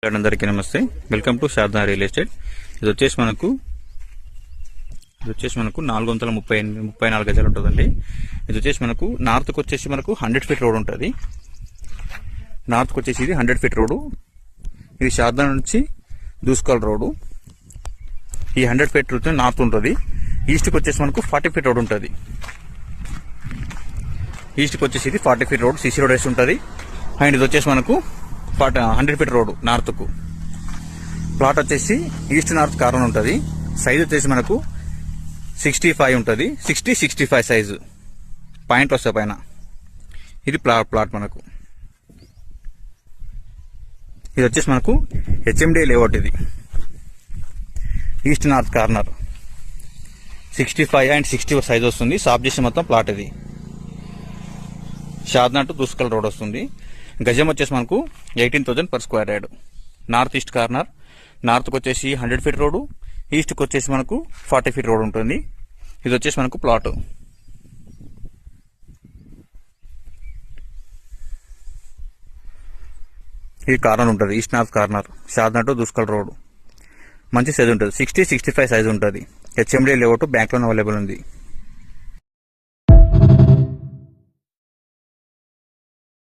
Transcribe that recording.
అందరికీ నమస్తే. Welcome to Sharada real estate. ఇది వచ్చేసి మనకు 434 గజాలు ఉంటుందండి. ఇది వచ్చేసి మనకు నార్త్కి వచ్చేసి మనకు 100 ఫీట్ రోడ్ ఉంటుంది. నార్త్కి వచ్చేసి ఇది 100 ఫీట్ రోడ్డు. ఇది శారదా నుంచి దూస్కల్ రోడ్డు. ఈ 100 ఫీట్ రోడ్ నార్త్ ఉంటుంది. ఈస్ట్కి వచ్చేసి మనకు 40 ఫీట్ రోడ్ ఉంటుంది. ఈస్ట్కి వచ్చేసి ఇది 40 ఫీట్ రోడ్ సిసి రోడ్ వేసి ఉంటుంది. అండ్ ఇది వచ్చేసి మనకు 100 ఫీట్ రోడ్ నార్త్కు. ప్లాట్ వచ్చేసి ఈస్ట్ నార్త్ కార్నర్ ఉంటుంది. సైజ్ వచ్చేసి మనకు 65 ఉంటుంది. 65 సైజు పాయింట్ వస్తాయి పైన. ఇది ప్లాట్ మనకు. ఇది వచ్చేసి మనకు హెచ్ఎండి లేఅవుట్. ఇది east north corner 65 and 60 size వస్తుంది. సాఫ్ చేసి మొత్తం ప్లాట్. ఇది షాద్నా టు దుస్కల్ రోడ్ వస్తుంది. గజం వచ్చేసి మనకు 18,000 per square yard. North east corner. నార్త్కి వచ్చేసి 100 ఫీట్ రోడ్డు, ఈస్ట్కి వచ్చేసి మనకు 40 ఫీట్ రోడ్ ఉంటుంది. ఇది వచ్చేసి మనకు ప్లాట్. ఈ కార్నర్ ఉంటుంది ఈస్ట్ నార్త్ కార్నర్ షాద్నా టు దుస్కల్ రోడ్. మంచి సైజ్ ఉంటుంది. 65 సైజ్ ఉంటుంది. HMD layout bank loan available ఉంది.